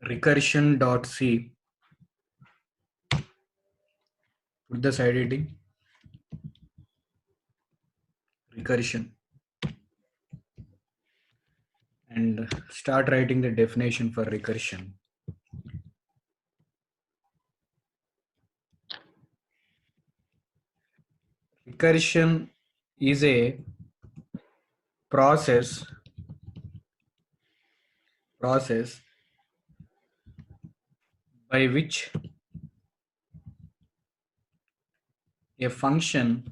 recursion.c, put the side heading recursion and start writing the definition for recursion. Recursion is a process by which a function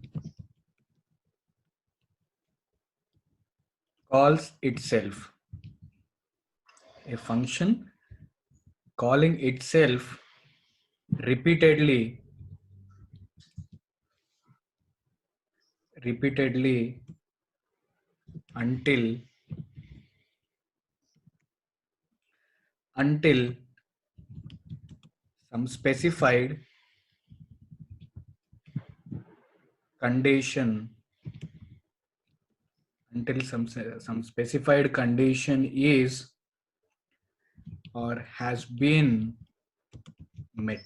calls itself. A function calling itself repeatedly until some specified condition some specified condition is or has been met.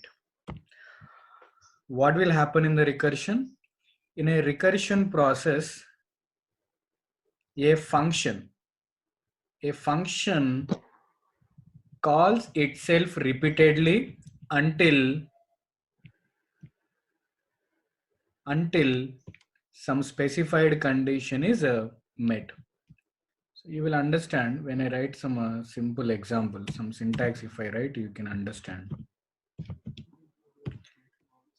What will happen in the recursion? In a recursion process, a function calls itself repeatedly until some specified condition is met. So you will understand when I write some simple example, some syntax. If I write, you can understand.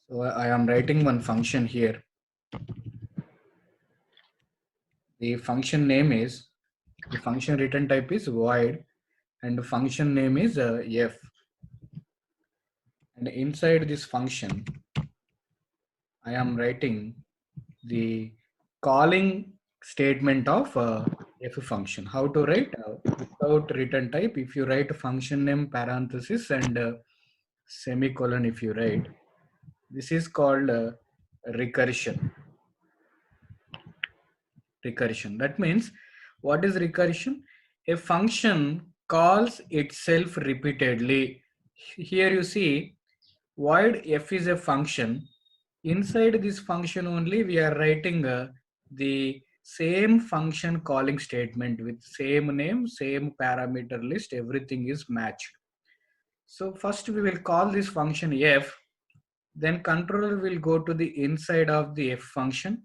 So I am writing one function here. The function return type is void, and the function name is f. And inside this function, I am writing the calling statement of f function. How to write without return type? If you write function name parenthesis and semicolon, if you write, this is called recursion. That means, what is recursion? A function calls itself repeatedly. Here you see void f is a function. Inside this function only we are writing the same function calling statement with same name, same parameter list, everything is matched. So first we will call this function f, then controller will go to the inside of the f function.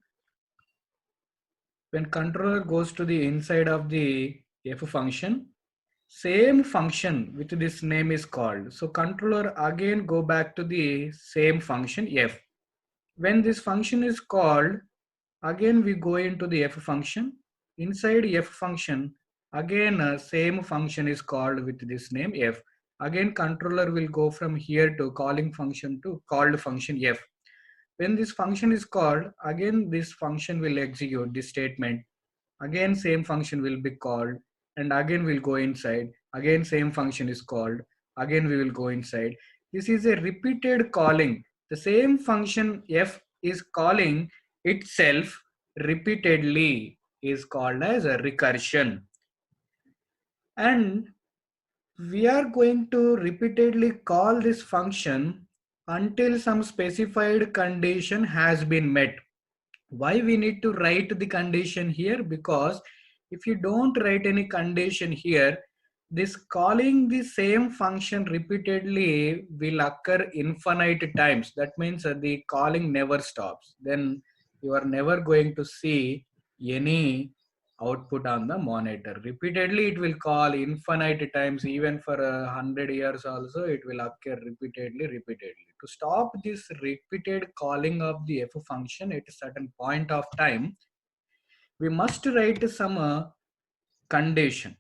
When controller goes to the inside of the f function, same function with this name is called. So controller again go back to the same function f. When this function is called, again we go into the f function. Inside f function, again same function is called with this name f. Again controller will go from here to calling function to called function f. When this function is called, again this function will execute this statement. Again same function will be called, and again we'll go inside. Again same function is called. Again we will go inside. This is a repeated calling. The same function f is calling itself repeatedly is called as a recursion. And we are going to repeatedly call this function until some specified condition has been met. Why we need to write the condition here? Because if you don't write any condition here, this calling the same function repeatedly will occur infinite times. That means the calling never stops. Then you are never going to see any output on the monitor. Repeatedly it will call infinite times, even for 100 years also it will occur repeatedly. To stop this repeated calling of the f function at a certain point of time, we must write some condition.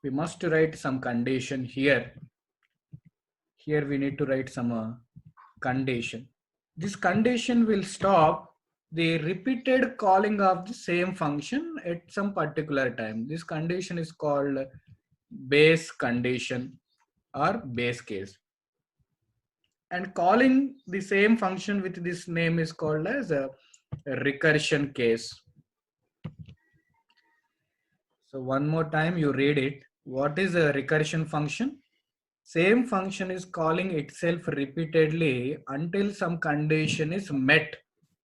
We must write some condition here. Here we need to write some condition. This condition will stop the repeated calling of the same function at some particular time. This condition is called base condition or base case. And calling the same function with this name is called as a recursion case. So one more time you read it. What is a recursion function? Same function is calling itself repeatedly until some condition is met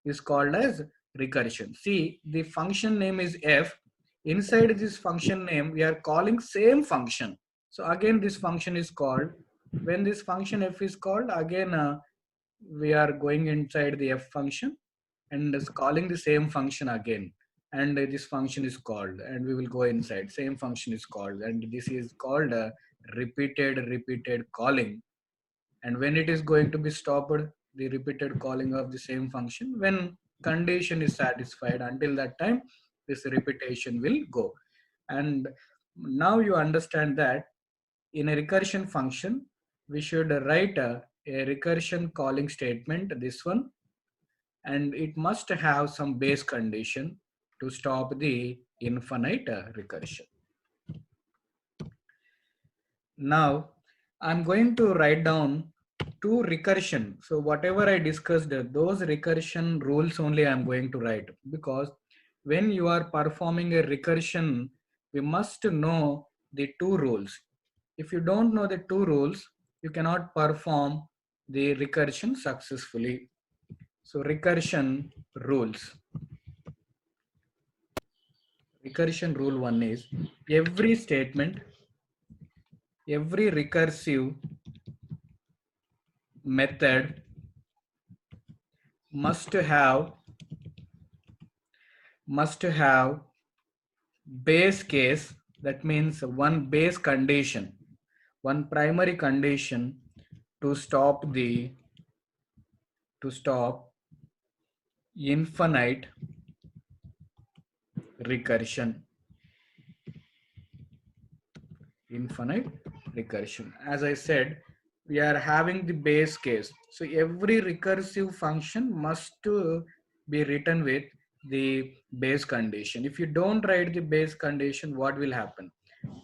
is called as recursion. See, the function name is f. Inside this function name, we are calling same function. So again, this function is called. When this function f is called, again we are going inside the f function and is calling the same function again. And this function is called, and we will go inside. Same function is called, and this is called repeated calling. And when it is going to be stopped, the repeated calling of the same function, when condition is satisfied, until that time this repetition will go. And now you understand that in a recursion function we should write a recursion calling statement, this one, and it must have some base condition to stop the infinite recursion. Now I'm going to write down two recursion. So whatever I discussed, those recursion rules only I'm going to write, because when you are performing a recursion, we must know the two rules. If you don't know the two rules, you cannot perform the recursion successfully. So recursion rules. Recursion rule one is every statement, every recursive method must have base case. That means one base condition, one primary condition to stop infinite recursion. Infinite recursion, as I said, we are having the base case. So every recursive function must be written with the base condition. If you don't write the base condition, what will happen?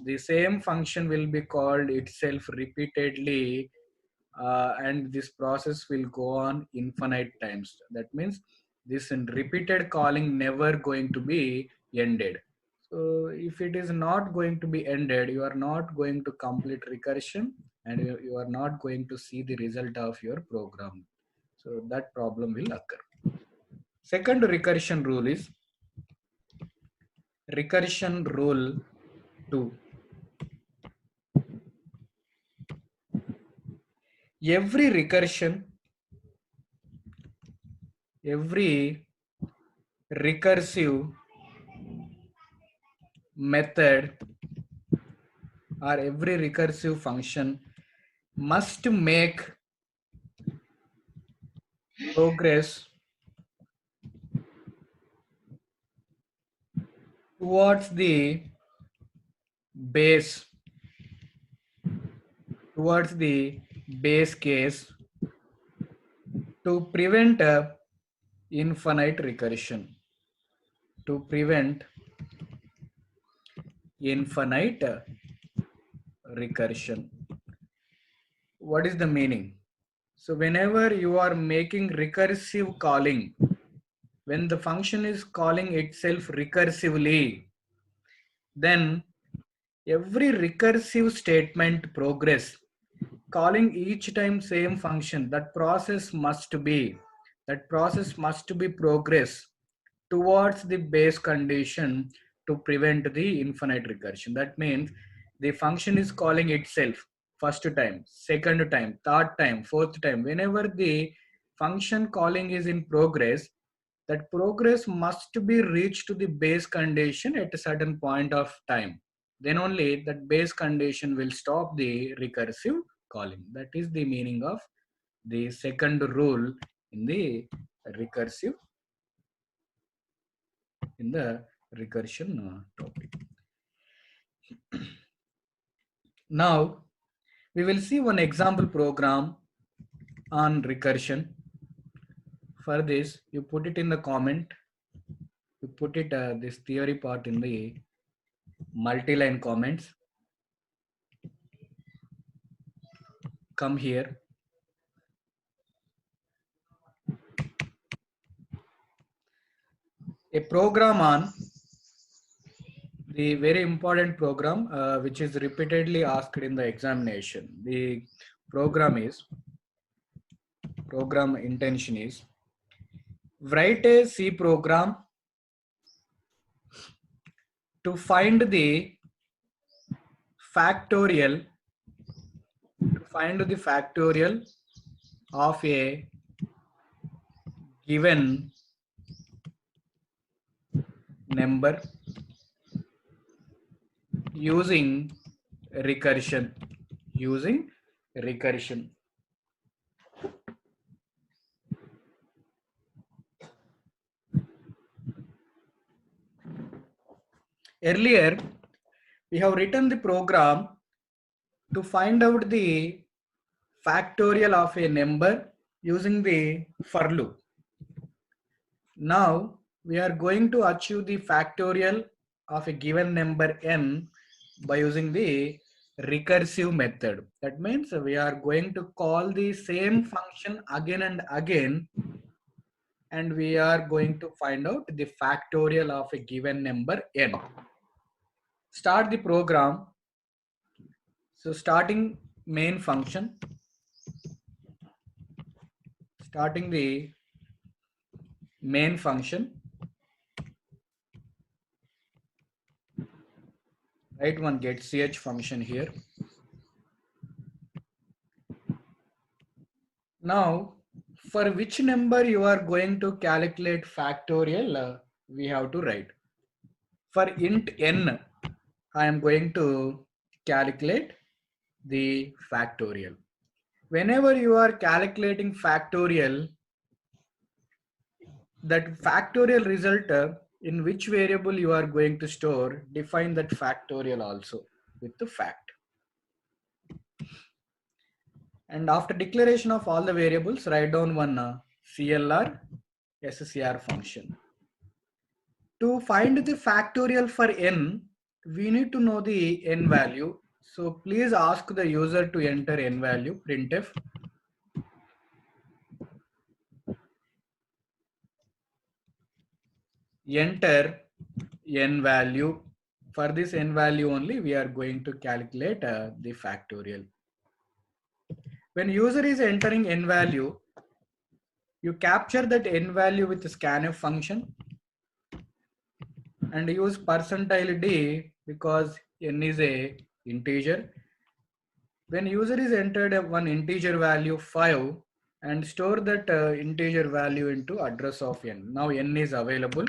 The same function will be called itself repeatedly, and this process will go on infinite times. That means this repeated calling never going to be ended. So if it is not going to be ended, you are not going to complete recursion, and you are not going to see the result of your program. So that problem will occur. Second recursion rule is recursion rule 2. Every recursive method or every recursive function must make progress towards the base case to prevent infinite recursion. To prevent infinite recursion. What is the meaning? So whenever you are making recursive calling, when the function is calling itself recursively, then every recursive statement progress calling each time same function, that process must be progress towards the base condition to prevent the infinite recursion. That means the function is calling itself first time, second time, third time, fourth time. Whenever the function calling is in progress, that progress must be reached to the base condition at a certain point of time. Then only that base condition will stop the recursive calling. That is the meaning of the second rule in the recursive, in the recursion topic. Now we will see one example program on recursion. For this, you put it in the comment. You put it this theory part in the multi-line comments. Come here. A program on The very important program which is repeatedly asked in the examination. The program intention is write a C program to find the factorial of a given number using recursion. Earlier, we have written the program to find out the factorial of a number using the for loop. Now, we are going to achieve the factorial of a given number n by using the recursive method. That means we are going to call the same function again and again, and we are going to find out the factorial of a given number n. Start the program. So starting main function, starting the main function, write one get ch function here. Now, for which number you are going to calculate factorial, we have to write. For int n, I am going to calculate the factorial. Whenever you are calculating factorial, that factorial result in which variable you are going to store, define that factorial also with the fact. And after declaration of all the variables, write down one CLR SCR function. To find the factorial for n, we need to know the n value. So please ask the user to enter n value, printf. Enter n value. For this n value only, we are going to calculate the factorial. When user is entering n value, you capture that n value with the scanf function and use percentile d because n is a integer. When user is entered one integer value 5 and store that integer value into address of n. Now n is available.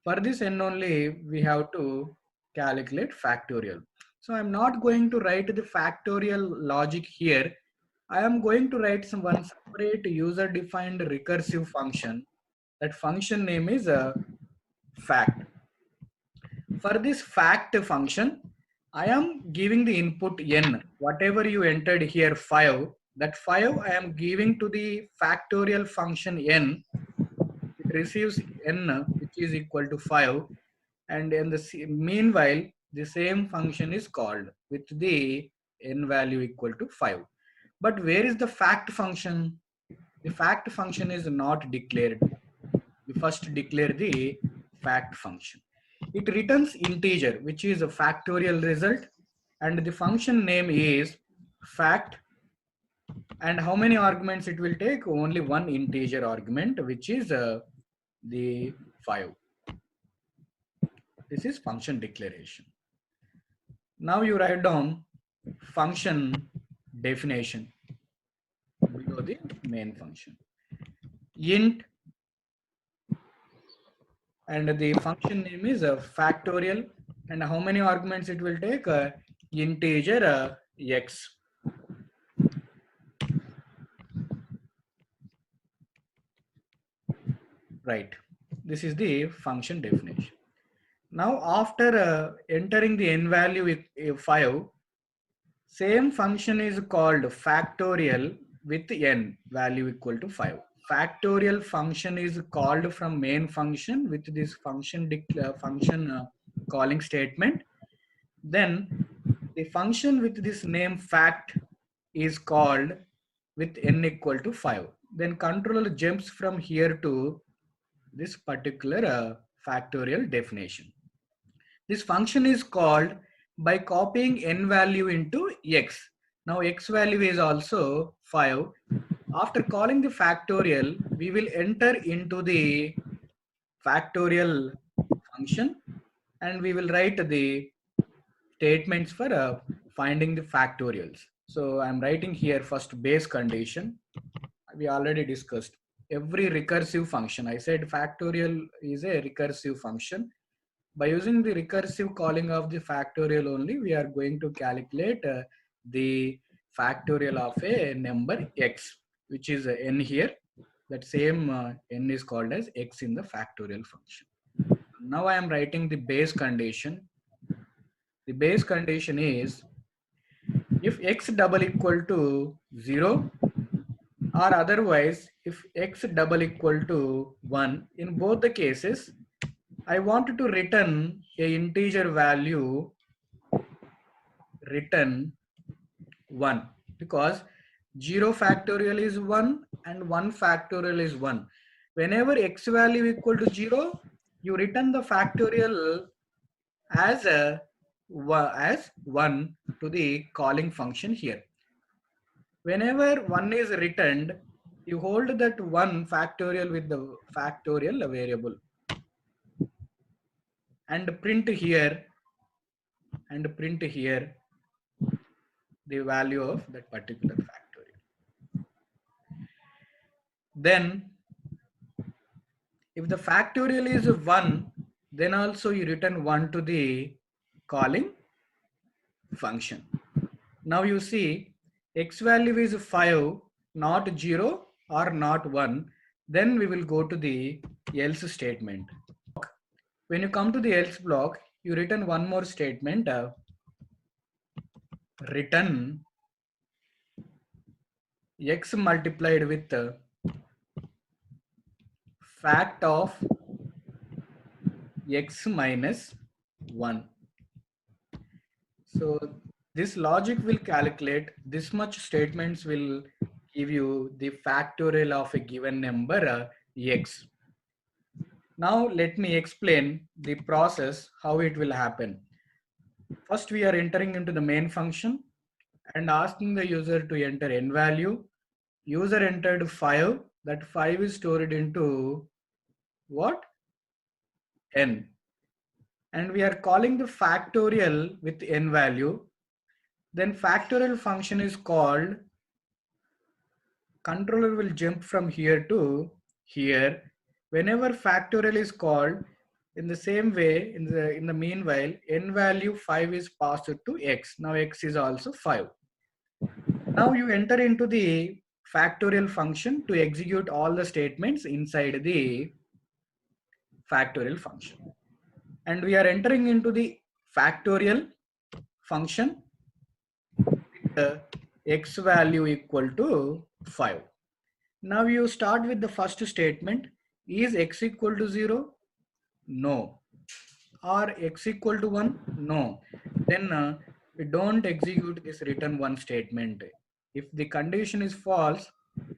For this n only, we have to calculate factorial. So I'm not going to write the factorial logic here. I am going to write some one separate user defined recursive function. That function name is fact. For this fact function, I am giving the input n. Whatever you entered here 5, that 5 I am giving to the factorial function n. It receives n which is equal to 5, and in the meanwhile the same function is called with the n value equal to 5. But where is the fact function? The fact function is not declared. We first declare the fact function. It returns integer, which is a factorial result, and the function name is fact. And how many arguments it will take? Only one integer argument, which is the 5. This is function declaration. Now you write down function definition below the main function. Int, and the function name is a factorial, and how many arguments it will take? Integer x. Right. This is the function definition. Now after entering the n value 5, same function is called factorial with n value equal to 5. Factorial function is called from main function with this function calling statement. Then the function with this name fact is called with n equal to 5. Then controller jumps from here to this particular factorial definition. This function is called by copying n value into x. Now x value is also 5. After calling the factorial, we will enter into the factorial function and we will write the statements for finding the factorials. So I'm writing here first base condition. We already discussed every recursive function. I said factorial is a recursive function. By using the recursive calling of the factorial only, we are going to calculate the factorial of a number x, which is n here. That same n is called as x in the factorial function. Now I am writing the base condition. The base condition is if x double equal to 0 or otherwise if x double equal to 1, in both the cases I wanted to return a integer value, return 1, because 0 factorial is 1 and 1 factorial is 1. Whenever x value equal to 0, you return the factorial as a as 1 to the calling function here. Whenever 1 is returned, you hold that 1 factorial with the factorial variable and print here the value of that particular factorial. Then if the factorial is 1, then also you return 1 to the calling function. Now you see x value is 5, not 0 or not 1. Then we will go to the else statement. When you come to the else block, you return one more statement, return x multiplied with fact of x minus 1. So this logic will calculate this much statements will give you the factorial of a given number x. Now let me explain the process, how it will happen. First we are entering into the main function and asking the user to enter n value. User entered 5, that 5 is stored into what? N. And we are calling the factorial with n value. Then factorial function is called, controller will jump from here to here. Whenever factorial is called, in the same way, in the meanwhile, n value 5 is passed to x. Now x is also 5. Now you enter into the factorial function to execute all the statements inside the factorial function. And we are entering into the factorial function with x value equal to 5. Now you start with the first statement. Is x equal to 0? No. Or x equal to 1? No. Then we don't execute this return 1 statement. If the condition is false,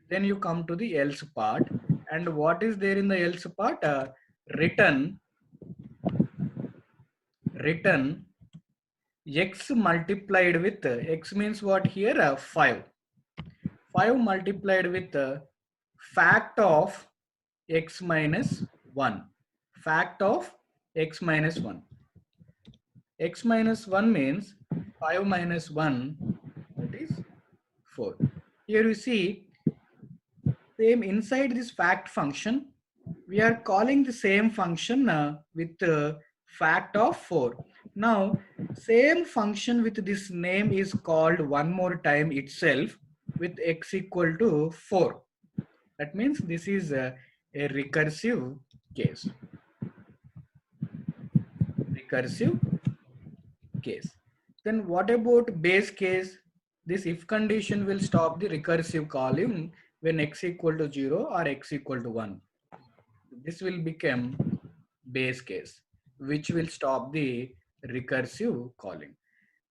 then you come to the else part. And what is there in the else part? Return x multiplied with, x means what here? 5. 5 multiplied with fact of x minus 1. Fact of x minus 1. X minus 1 means 5 minus 1, that is 4. Here you see, same inside this fact function, we are calling the same function with fact of 4. Now, same function with this name is called one more time itself with x equal to 4. That means this is a recursive case. Then what about base case? This if condition will stop the recursive calling when x equal to 0 or x equal to 1. This will become base case, which will stop the recursive calling.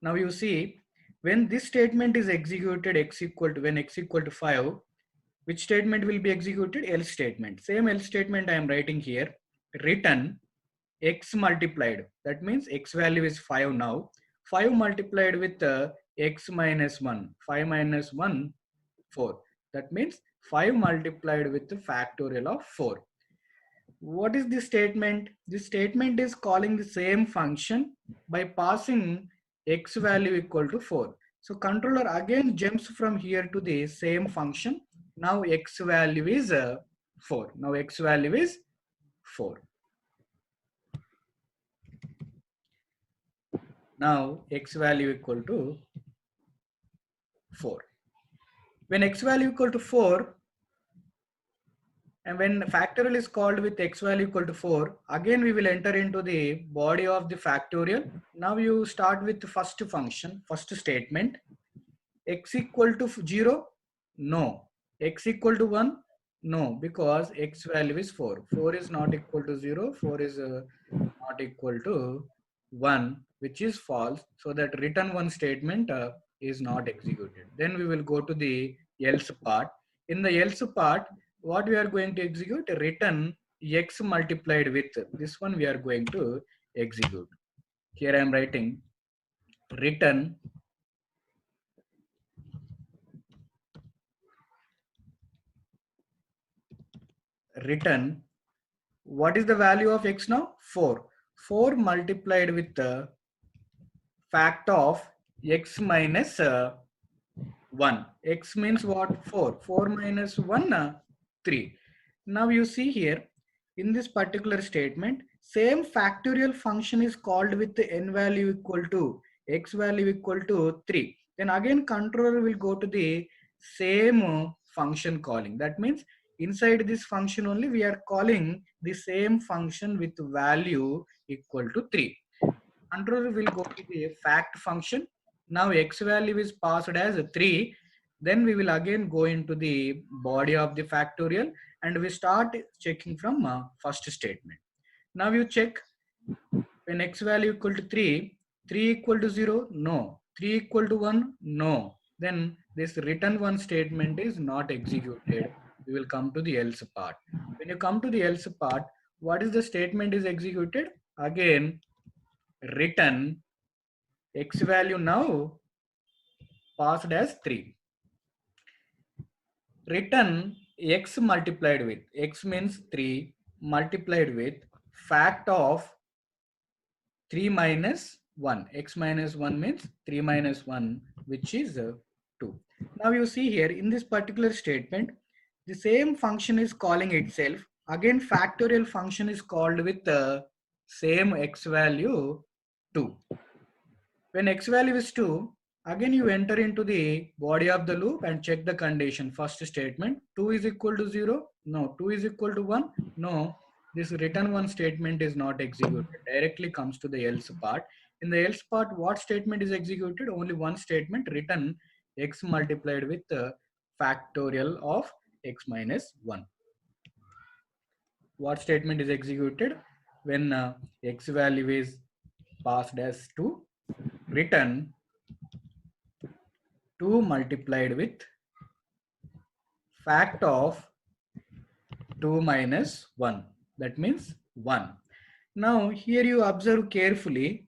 Now you see, when this statement is executed when x equal to 5, which statement will be executed? Else statement. Same else statement I am writing here. Return x multiplied. That means x value is 5 now. 5 multiplied with x minus 1. 5 minus 1, 4. That means 5 multiplied with the factorial of 4. What is this statement? This statement is calling the same function by passing x value equal to 4. So controller again jumps from here to the same function. Now x value is 4. Now x value is 4. Now x value equal to 4. When x value equal to 4, and when factorial is called with x value equal to 4, again we will enter into the body of the factorial. Now you start with the first function, first statement. X equal to 0? No. X equal to 1? No, because x value is 4. 4 is not equal to 0. 4 is not equal to 1, which is false. So that return 1 statement is not executed. Then we will go to the else part. In the else part, what we are going to execute? Return x multiplied with. This one we are going to execute. Here I am writing return what is the value of x now? 4. 4 multiplied with the fact of x minus 1. X means what? 4. 4 minus 1, 3. Now you see here, in this particular statement, same factorial function is called with the n value equal to x value equal to 3. Then again controller will go to the same function calling. That means inside this function only we are calling the same function with value equal to 3. Controller will go to the fact function. Now x value is passed as 3. Then we will again go into the body of the factorial and we start checking from first statement. Now you check when x value equal to 3, 3 equal to 0, no. 3 equal to 1, no. Then this return 1 statement is not executed. We will come to the else part. When you come to the else part, what is the statement is executed? Again, return x value now passed as 3. Return x multiplied with, x means 3 multiplied with fact of 3 minus 1. X minus 1 means 3 minus 1, which is 2. Now you see here in this particular statement, the same function is calling itself. Again factorial function is called with the same x value 2. When x value is 2, again you enter into the body of the loop and check the condition. First statement, 2 is equal to 0, no. 2 is equal to 1, no. This return 1 statement is not executed, directly comes to the else part. In the else part, what statement is executed? Only one statement, return x multiplied with the factorial of x minus 1. What statement is executed? When x value is passed as 2, return 2 multiplied with fact of 2 minus 1. That means 1. Now here you observe carefully,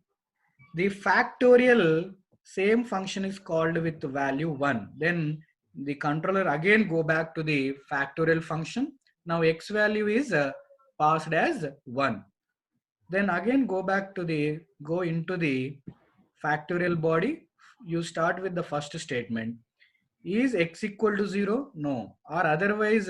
the factorial same function is called with the value 1. Then the controller again go back to the factorial function. Now x value is passed as 1. Then again go into the factorial body. You start with the first statement. Is x equal to 0? No. Or otherwise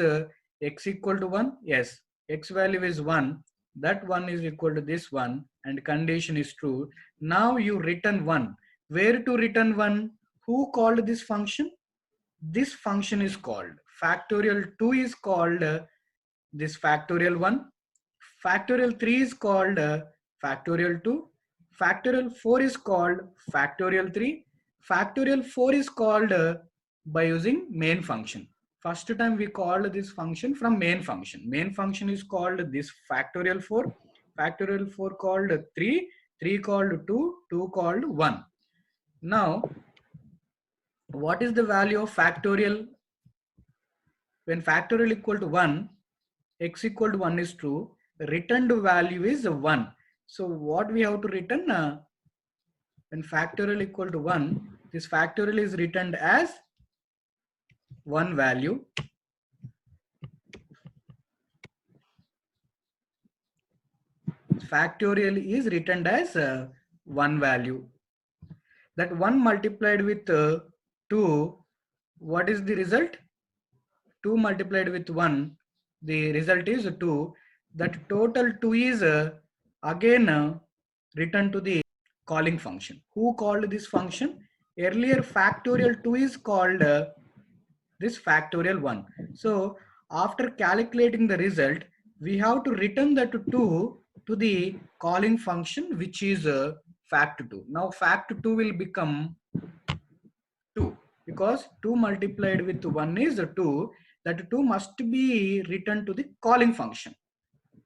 x equal to 1? Yes. X value is 1. That 1 is equal to this 1 and condition is true. Now you return 1. Where to return 1? Who called this function? This function is called. Factorial 2 is called this factorial 1. Factorial 3 is called factorial 2. Factorial 4 is called factorial 3. Factorial 4 is called by using main function. First time we called this function from main function. Main function is called this factorial 4. Factorial 4 called 3. 3 called 2. 2 called 1. Now, what is the value of factorial? When factorial equal to 1, x equal to 1 is true. Returned value is 1. So what we have to return when factorial equal to 1, this factorial is returned as one value. Factorial is returned as one value. That 1 multiplied with 2, what is the result? 2 multiplied with 1, the result is 2. That total 2 is again returned to the calling function. Who called this function? Earlier factorial 2 is called this factorial 1. So after calculating the result, we have to return that 2 to the calling function, which is fact2. Now fact2 will become 2 because 2 multiplied with 1 is 2. That 2 must be returned to the calling function.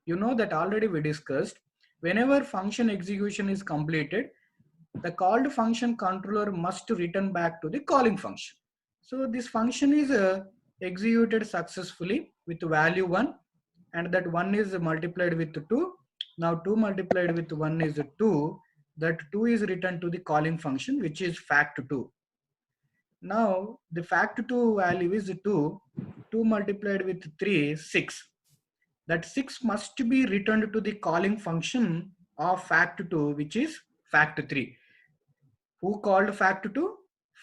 You know that already we discussed. Whenever function execution is completed, the called function controller must return back to the calling function. So this function is executed successfully with value 1, and that 1 is multiplied with 2. Now 2 multiplied with 1 is 2. That 2 is returned to the calling function, which is fact2. Now the fact2 value is 2. 2 multiplied with 3 is 6. That 6 must be returned to the calling function of fact2, which is fact3. Who called fact2?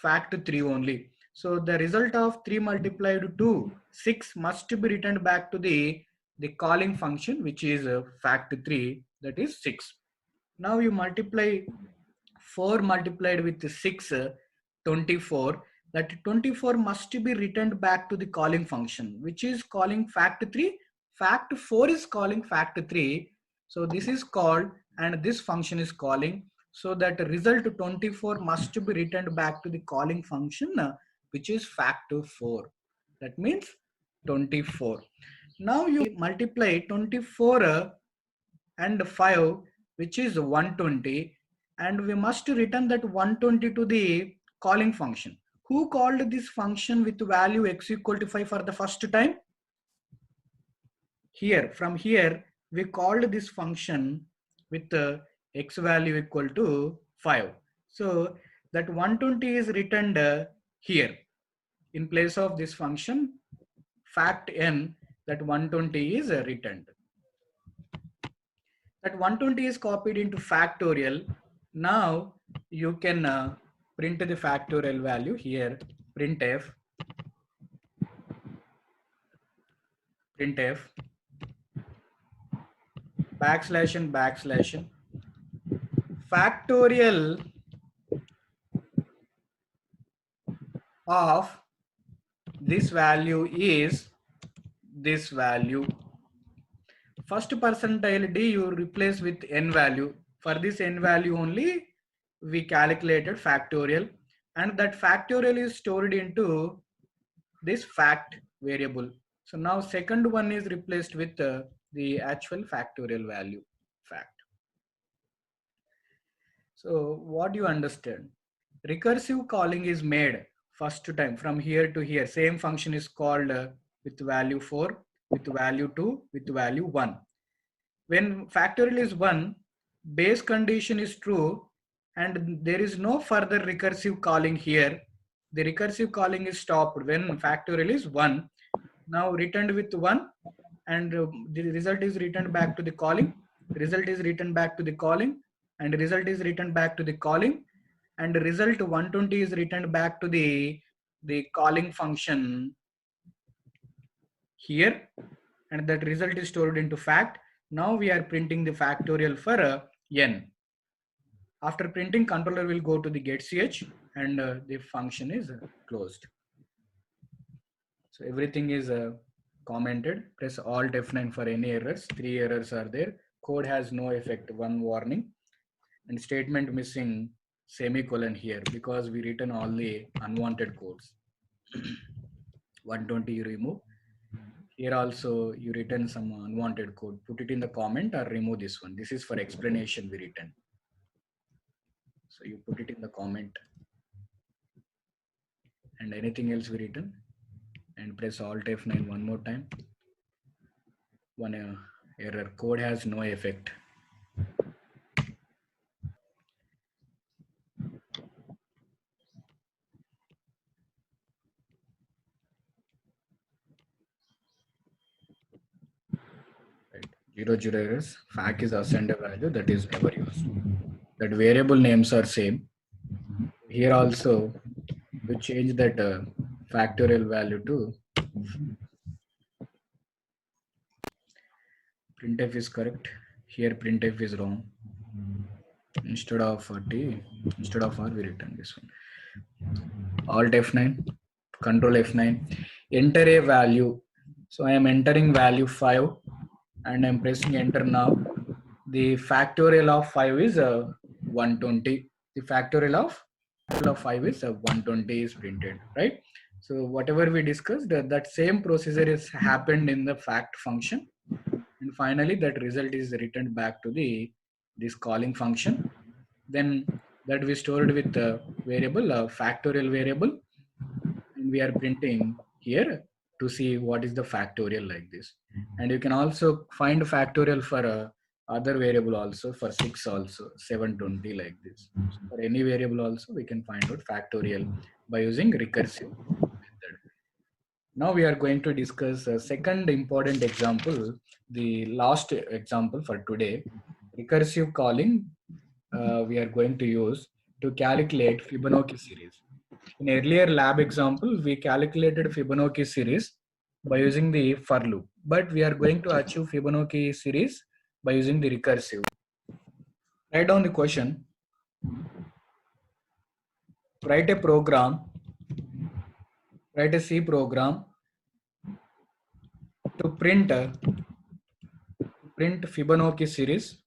Fact3 only. So the result of 3 multiplied to 6 must be returned back to the calling function, which is fact3, that is 6. Now you multiply 4 multiplied with 6, 24. That 24 must be returned back to the calling function, which is calling fact3. Fact4 is calling fact3. So this is called and this function is calling. So that result 24 must be returned back to the calling function, which is fact4. That means 24. Now you multiply 24 and 5, which is 120, and we must return that 120 to the calling function. Who called this function with value x equal to 5 for the first time? Here, from here, we called this function with x value equal to 5. So that 120 is returned here. In place of this function, fact n, that 120 is returned. That 120 is copied into factorial. Now you can print the factorial value here. Printf backslash and backslash n. Factorial of this value is this value. First percentile d you replace with n value. For this n value only we calculated factorial, and that factorial is stored into this fact variable. So now second one is replaced with the actual factorial value fact. So what you understand? Recursive calling is made first time from here to here. Same function is called with value 4, with value 2, with value 1. When factorial is 1, base condition is true and there is no further recursive calling here. The recursive calling is stopped when factorial is 1. Now returned with 1, and the result is returned back to the calling. Result is returned back to the calling, and result is returned back to the calling, and result 120 is returned back to the calling function here, and that result is stored into fact. Now we are printing the factorial for n. After printing, controller will go to the getch and the function is closed. So everything is commented. Press Alt F9 for any errors. 3 errors are there. Code has no effect, 1 warning. And statement missing semicolon here because we written all the unwanted codes. 120 you remove. Here also you written some unwanted code. Put it in the comment or remove this one. This is for explanation we written. So you put it in the comment. And anything else we written. And press Alt F9 one more time. One error, code has no effect. Zero zero errors. Fact is assigned a value that is never used. That variable names are same. Here also we change that factorial value to printf is correct. Here printf is wrong. Instead of instead of R we return this one. Alt F9, Control F9, enter a value. So I am entering value 5 and I'm pressing enter now. The factorial of 5 is 120. The factorial of 5 is 120 is printed, right? So whatever we discussed, that same procedure is happened in the fact function. And finally that result is returned back to this calling function. Then that we stored with the variable factorial variable, and we are printing here to see what is the factorial like this. And you can also find factorial for other variable also, for 6 also 720 like this. So for any variable also we can find out factorial by using recursive method. Now we are going to discuss a second important example, the last example for today. Recursive calling we are going to use to calculate Fibonacci series. In earlier lab example, we calculated Fibonacci series by using the for loop, but we are going to achieve Fibonacci series by using the recursive. Write down the question. Write a program, write a C program to print Fibonacci series,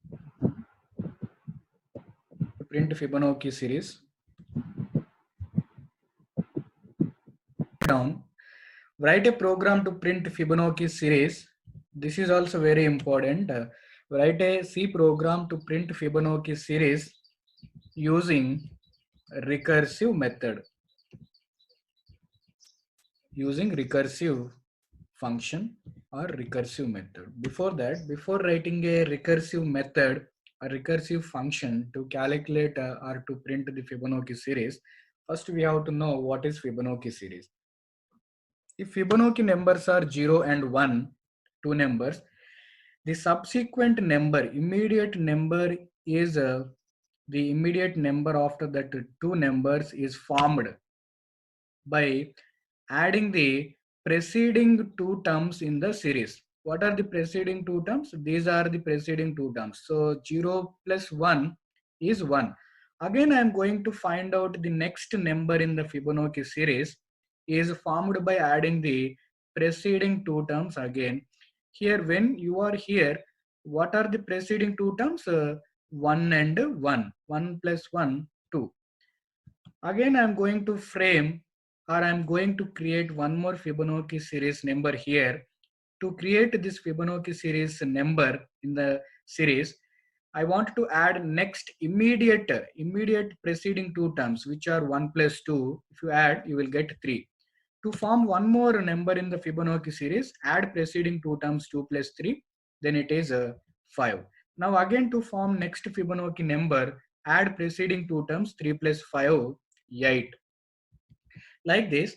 down. Write a program to print Fibonacci series. This is also very important. Write a C program to print Fibonacci series using recursive method. Using recursive function or recursive method. Before that, before writing a recursive method or recursive function to calculate or to print the Fibonacci series, first we have to know what is Fibonacci series. If Fibonacci numbers are 0 and 1, two numbers, the subsequent number, immediate number is the immediate number after that two numbers is formed by adding the preceding two terms in the series. What are the preceding two terms? These are the preceding two terms. So 0 plus 1 is 1. Again, I am going to find out the next number in the Fibonacci series is formed by adding the preceding two terms again. Here, when you are here, what are the preceding two terms? 1 and 1. 1 plus 1, 2. Again, I'm going to frame or I'm going to create one more Fibonacci series number here. To create this Fibonacci series number in the series, I want to add next immediate preceding two terms, which are 1 plus 2. If you add, you will get 3. To form one more number in the Fibonacci series, add preceding two terms 2 plus 3, then it is 5. Now again to form next Fibonacci number, add preceding two terms 3 plus 5, 8. Like this,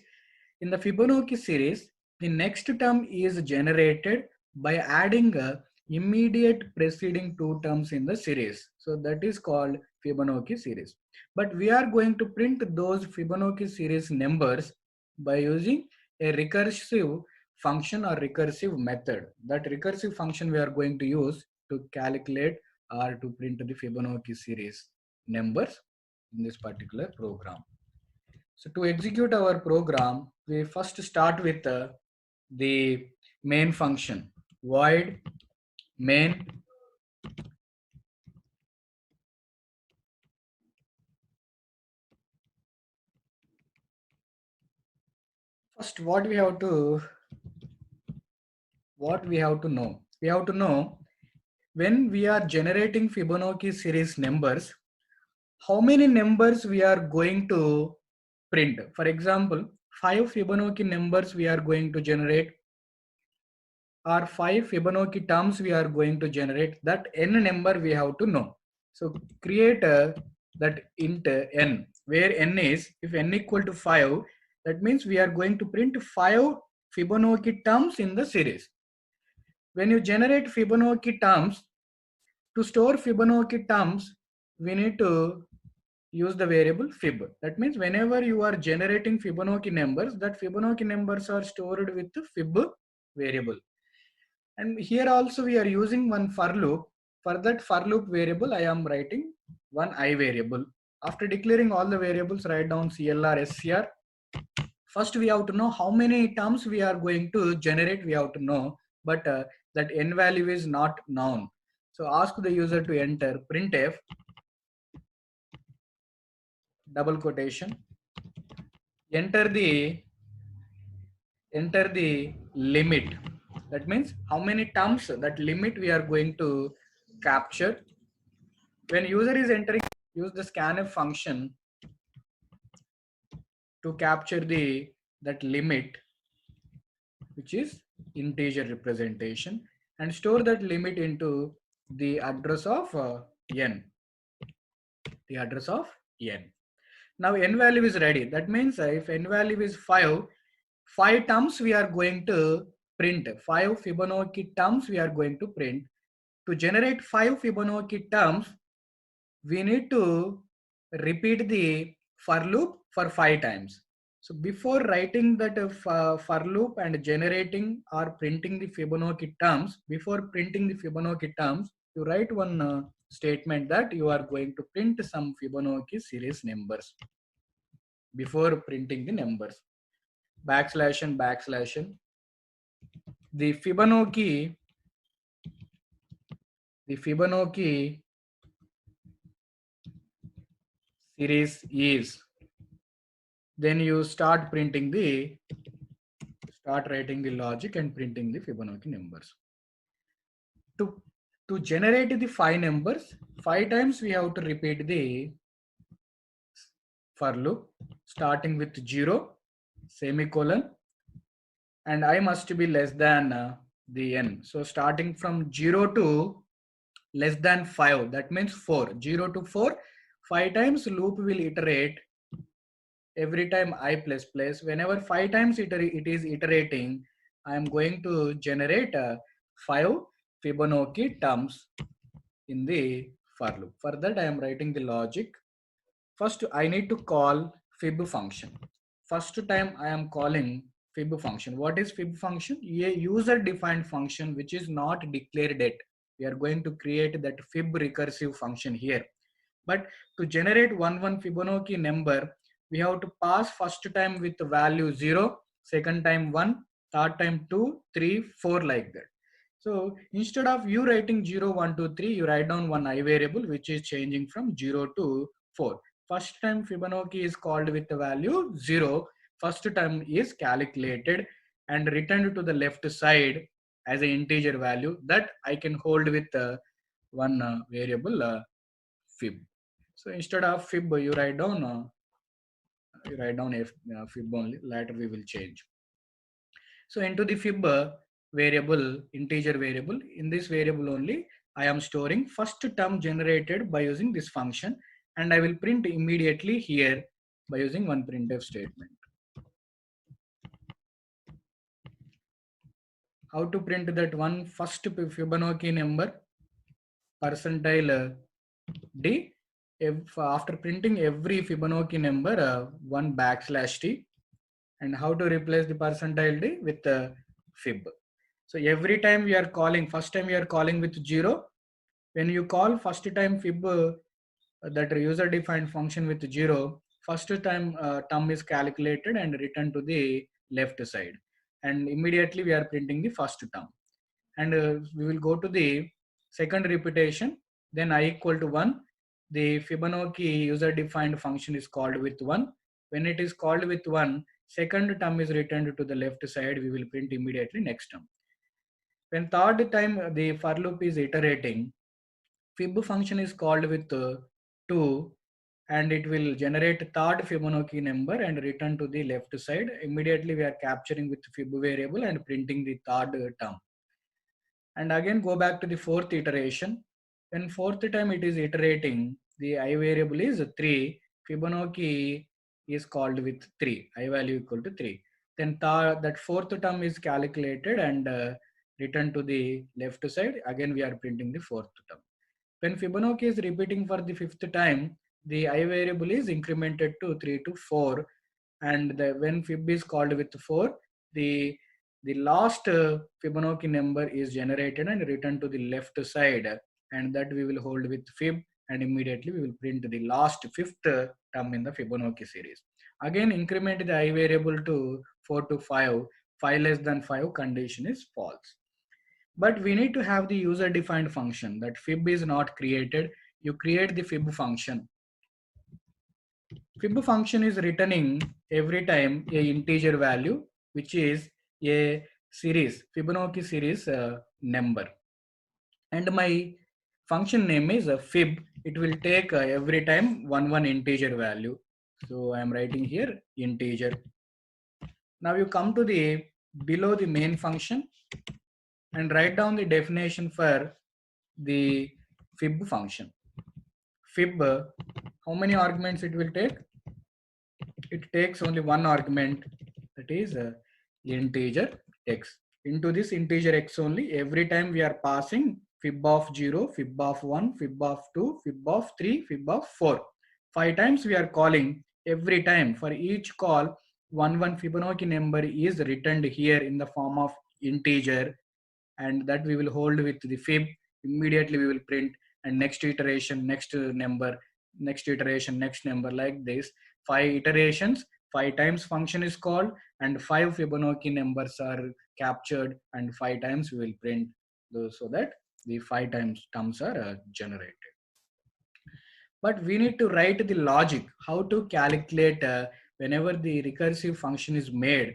in the Fibonacci series, the next term is generated by adding a immediate preceding two terms in the series. So that is called Fibonacci series. But we are going to print those Fibonacci series numbers by using a recursive function or recursive method. That recursive function we are going to use to calculate or to print the Fibonacci series numbers in this particular program. So to execute our program, we first start with the main function, void main. First, what we have to know? We have to know when we are generating Fibonacci series numbers, how many numbers we are going to print. For example, 5 Fibonacci numbers we are going to generate, or 5 Fibonacci terms we are going to generate. That n number we have to know. So create that int n, where n is, if n equal to 5, that means we are going to print 5 Fibonacci terms in the series. when you generate Fibonacci terms, to store Fibonacci terms, we need to use the variable fib. That means whenever you are generating Fibonacci numbers, that Fibonacci numbers are stored with the fib variable. And here also we are using one for loop. For that for loop variable, I am writing one I variable. After declaring all the variables, write down CLR, SCR. First, we have to know how many terms we are going to generate. We have to know, but that n value is not known. So ask the user to enter printf double quotation, enter the limit. That means how many terms, that limit we are going to capture. When user is entering, use the scanf function to capture the that limit, which is integer representation, and store that limit into the address of n. The address of n. Now n value is ready. That means if n value is 5 terms we are going to print. 5 Fibonacci terms we are going to print. To generate 5 Fibonacci terms, we need to repeat the for loop for 5 times. So before writing that for loop and generating or printing the Fibonacci terms, before printing the Fibonacci terms, you write one statement that you are going to print some Fibonacci series numbers before printing the numbers. Backslash and backslash. The Fibonacci series is, then you start writing the logic and printing the Fibonacci numbers. To generate the 5 numbers, 5 times we have to repeat the for loop, starting with 0, semicolon, and I must be less than the n. So starting from 0 to less than 5, that means 4. 0 to 4, 5 times loop will iterate. Every time I plus plus, whenever 5 times it is iterating, I am going to generate 5 Fibonacci terms in the for loop. For that I am writing the logic. First I need to call fib function. First time I am calling fib function. What is fib function? A user defined function which is not declared yet. We are going to create that fib recursive function here. But to generate one Fibonacci number, we have to pass first time with the value 0, second time 1, third time 2, 3, 4 like that. So instead of you writing 0, 1, 2, 3, you write down one I variable which is changing from 0 to 4. First time Fibonacci is called with the value 0. First time is calculated and returned to the left side as an integer value that I can hold with one variable fib. So instead of fib, you write down fib only. Later we will change. So into the fib variable, integer variable. In this variable only, I am storing first term generated by using this function, and I will print immediately here by using one printf statement. How to print that one first Fibonacci number percentile d. If after printing every Fibonacci number, one backslash t, and how to replace the percentile d with fib. So every time we are calling, first time we are calling with 0. When you call first time fib, that user defined function with 0, first time term is calculated and returned to the left side, and immediately we are printing the first term. And we will go to the second repetition, then I equal to 1. The Fibonacci user defined function is called with 1. When it is called with 1, second term is returned to the left side, we will print immediately next term. When third time the for loop is iterating, fib function is called with 2, and it will generate third Fibonacci number and return to the left side. Immediately we are capturing with fib variable and printing the third term. And again go back to the fourth iteration. When fourth time it is iterating, the I variable is 3. Fibonacci is called with 3, I value equal to 3. Then that fourth term is calculated and return to the left side. Again, we are printing the fourth term. When Fibonacci is repeating for the fifth time, the I variable is incremented to 3 to 4, and when fib is called with 4, the last Fibonacci number is generated and returned to the left side, and that we will hold with fib, and immediately we will print the last fifth term in the Fibonacci series. Again, increment the I variable to 4 to 5, 5 less than 5 condition is false. But we need to have the user defined function. That fib is not created. You create the fib function. Fib function is returning every time a integer value, which is a series, Fibonacci series number. And my function name is fib. It will take every time one integer value. So I am writing here integer. Now you come to the below the main function and write down the definition for the fib function. Fib, how many arguments it will take? It takes only one argument, that is integer x. Into this integer x only, every time we are passing fib of 0, fib of 1, fib of 2, fib of 3, fib of 4. 5 times we are calling. Every time for each call, one Fibonacci number is returned here in the form of integer, and that we will hold with the fib. Immediately we will print, and next iteration, next number, next iteration, next number, like this. 5 iterations, 5 times function is called, and 5 Fibonacci numbers are captured, and 5 times we will print those, so that the 5 times terms are generated. But we need to write the logic, how to calculate whenever the recursive function is made,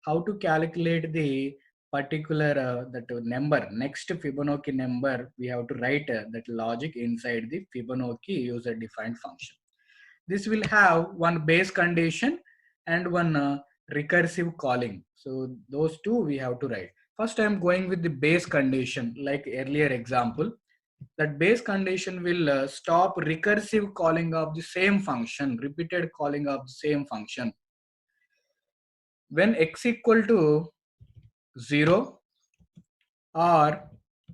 how to calculate the particular that number, next Fibonacci number. We have to write that logic inside the Fibonacci user defined function. This will have one base condition and one recursive calling. So those two we have to write. First I am going with the base condition, like earlier example. That base condition will stop recursive calling of the same function, repeated calling of the same function. When x equal to 0 or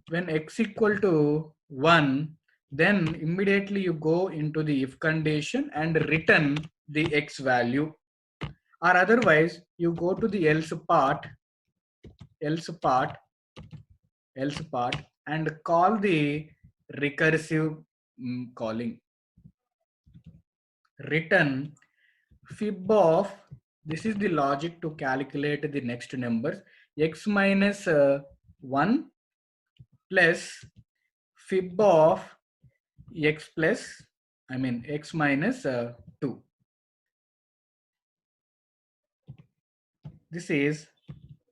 when x equal to 1, then immediately you go into the if condition and return the x value, or otherwise you go to the else part, else part, else part, and call the recursive calling. Return fib of, this is the logic to calculate the next numbers, x minus 1 plus fib of x plus, I mean x minus 2. This is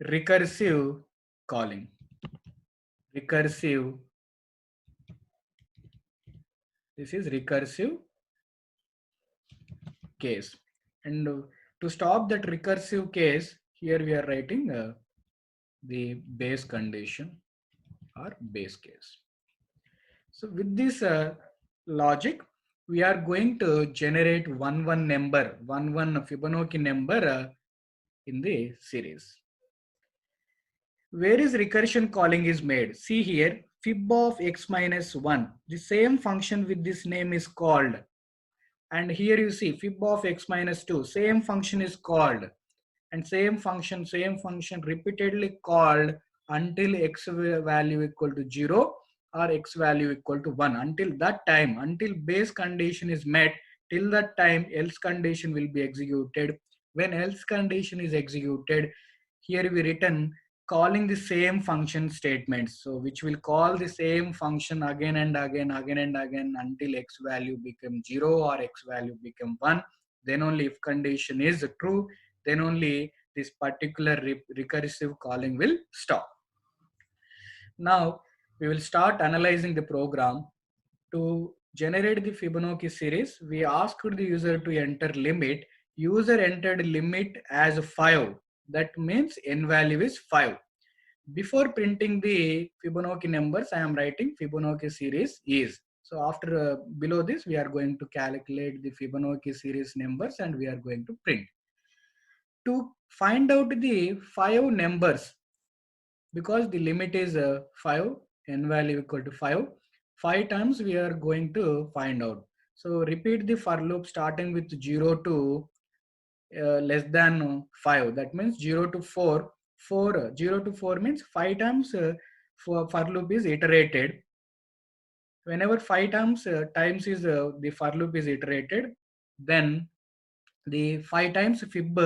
recursive calling. Recursive, this is recursive case. And to stop that recursive case, here we are writing the base condition or base case. So with this logic, we are going to generate one number, one Fibonacci number in the series. Where is recursion calling is made? See here, fib of x minus 1. The same function with this name is called. And here you see fib of x minus 2. Same function is called. And same function repeatedly called until x value equal to 0 or x value equal to 1. Until that time, until base condition is met, till that time else condition will be executed. When else condition is executed, here we written calling the same function statements. So which will call the same function again and again until x value become 0 or x value become 1. Then only if condition is true, then only this particular recursive calling will stop. Now we will start analyzing the program. To generate the Fibonacci series, we asked the user to enter limit. User entered limit as 5. That means n value is 5. Before printing the Fibonacci numbers, I am writing Fibonacci series is. So after below this, we are going to calculate the Fibonacci series numbers and we are going to print. To find out the 5 numbers, because the limit is 5, n value equal to 5. 5 times we are going to find out. So repeat the for loop starting with 0 to less than 5. That means 0 to 4. 0 to 4 means 5 times for loop is iterated. Whenever 5 times is the for loop is iterated, then the 5 times fib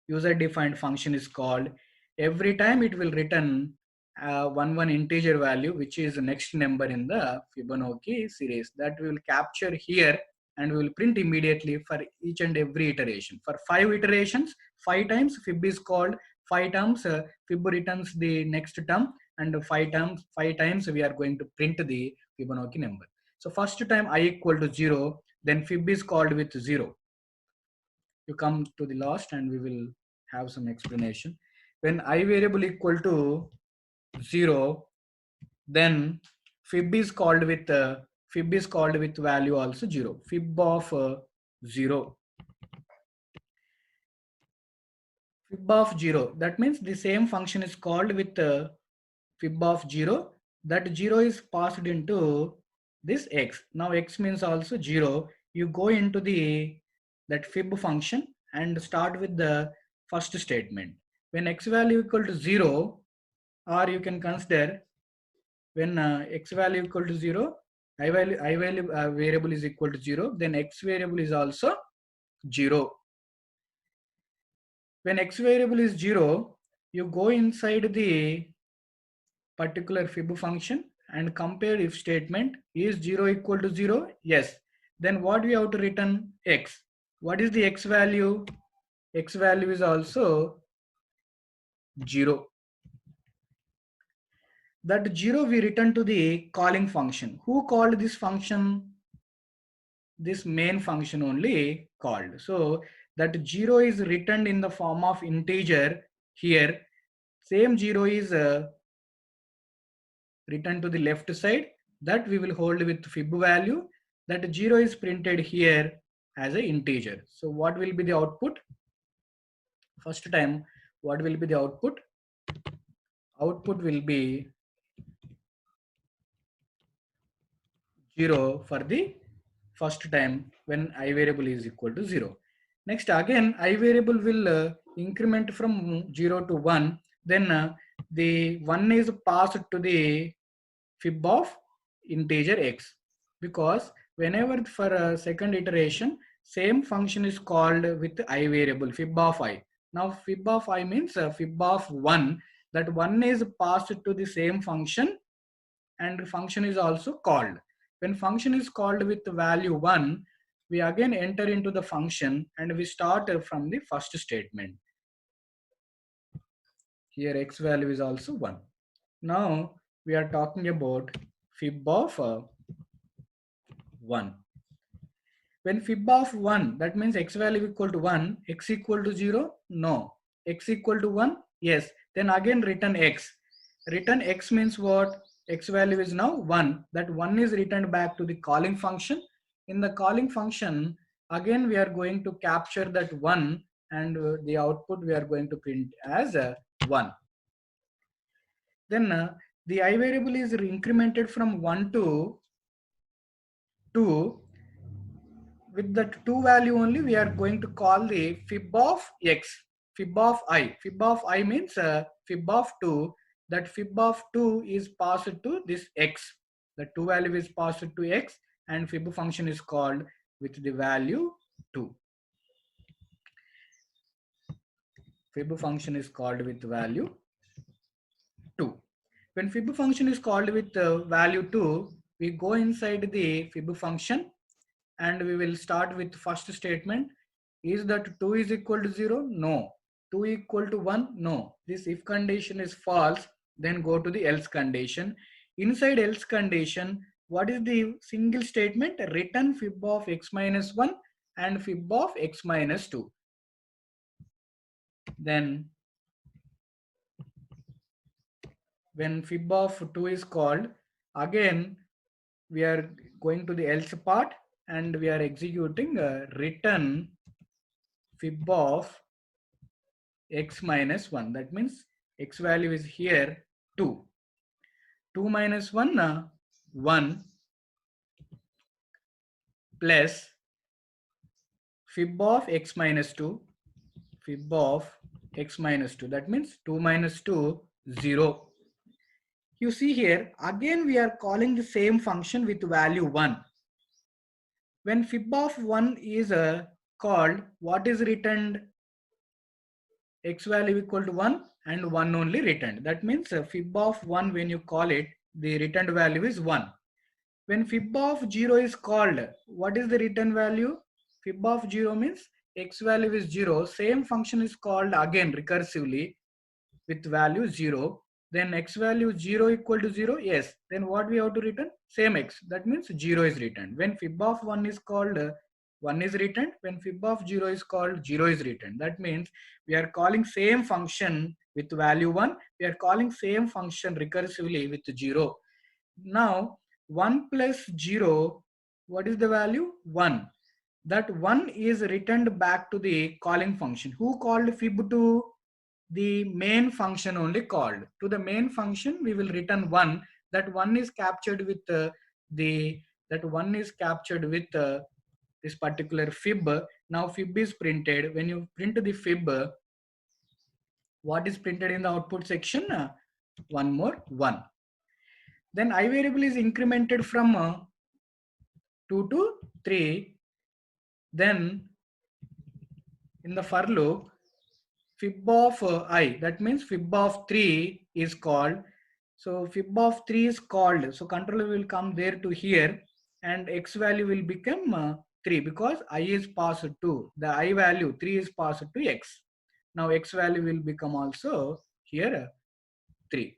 user defined function is called. Every time it will return one integer value, which is the next number in the Fibonacci series, that we will capture here and we will print immediately for each and every iteration. For 5 iterations, 5 times fib is called. 5 times fib returns the next term, and 5 times we are going to print the Fibonacci number. So first time I equal to 0, then fib is called with 0. You come to the last and we will have some explanation. When I variable equal to 0, then fib is called with value also 0. Fib of 0. Fib of 0. That means the same function is called with fib of 0. That 0 is passed into this x. Now x means also 0. You go into the that fib function and start with the first statement. When x value equal to 0, or you can consider when x value equal to 0, I value variable is equal to 0, then x variable is also 0. When x variable is 0, you go inside the particular fib function and compare if statement. Is 0 equal to 0? Yes. Then what we have to return? X. What is the x value? X value is also 0. That 0 we return to the calling function. Who called this function? This main function only called. So that 0 is returned in the form of integer here. Same 0 is returned to the left side, that we will hold with fib value. That 0 is printed here as an integer. So what will be the output? First time, what will be the output? Output will be 0 for the first time when I variable is equal to 0. Next again I variable will increment from 0 to 1. Then the 1 is passed to the fib of integer x, because whenever for a second iteration same function is called with I variable fib of I. Now fib of I means fib of 1. That 1 is passed to the same function and function is also called. When function is called with value 1, we again enter into the function and we start from the first statement. Here x value is also 1. Now we are talking about fib of 1. When fib of 1, that means x value equal to 1, x equal to 0, no. X equal to 1, yes. Then again return x. Return x means what? X value is now 1. That 1 is returned back to the calling function. In the calling function, again we are going to capture that 1 and the output we are going to print as 1. Then the I variable is incremented from 1 to 2. With that 2 value only, we are going to call the fib of x, fib of I. Fib of I means fib of 2. That fib of 2 is passed to this x. The 2 value is passed to x and fib function is called with the value 2. Fib function is called with value 2. When fib function is called with value 2, we go inside the fib function and we will start with first statement. Is that 2 is equal to 0? No. 2 equal to 1? No. This if condition is false, then go to the else condition. Inside else condition, what is the single statement? Return fib of x minus 1 and fib of x minus 2. Then when fib of 2 is called, again we are going to the else part and we are executing return fib of x minus 1. That means X value is here 2. 2 minus 1, 1 plus fib of x minus 2, fib of x minus 2. That means 2 minus 2, 0. You see here, again we are calling the same function with value 1. When fib of 1 is called, what is returned? X value equal to 1 and 1 only returned. That means fib of 1, when you call it, the returned value is 1. When fib of 0 is called, what is the return value? Fib of 0 means x value is 0. Same function is called again recursively with value 0. Then x value 0 equal to 0. Yes. Then what we have to return? Same x. That means 0 is returned. When fib of 1 is called, 1 is returned. When fib of 0 is called, 0 is returned. That means we are calling same function with value 1. We are calling same function recursively with 0. Now 1 plus 0, what is the value? 1. That 1 is returned back to the calling function. Who called fib to? The main function only called. To the main function we will return 1. That 1 is captured with this particular fib. Now fib is printed. When you print the fib, what is printed in the output section? One more 1. Then I variable is incremented from 2 to 3. Then in the for loop, fib of I, that means fib of 3 is called. So fib of 3 is called. So controller will come there to here and x value will become 3 because I is passed to, the I value 3 is passed to x. Now x value will become also here 3.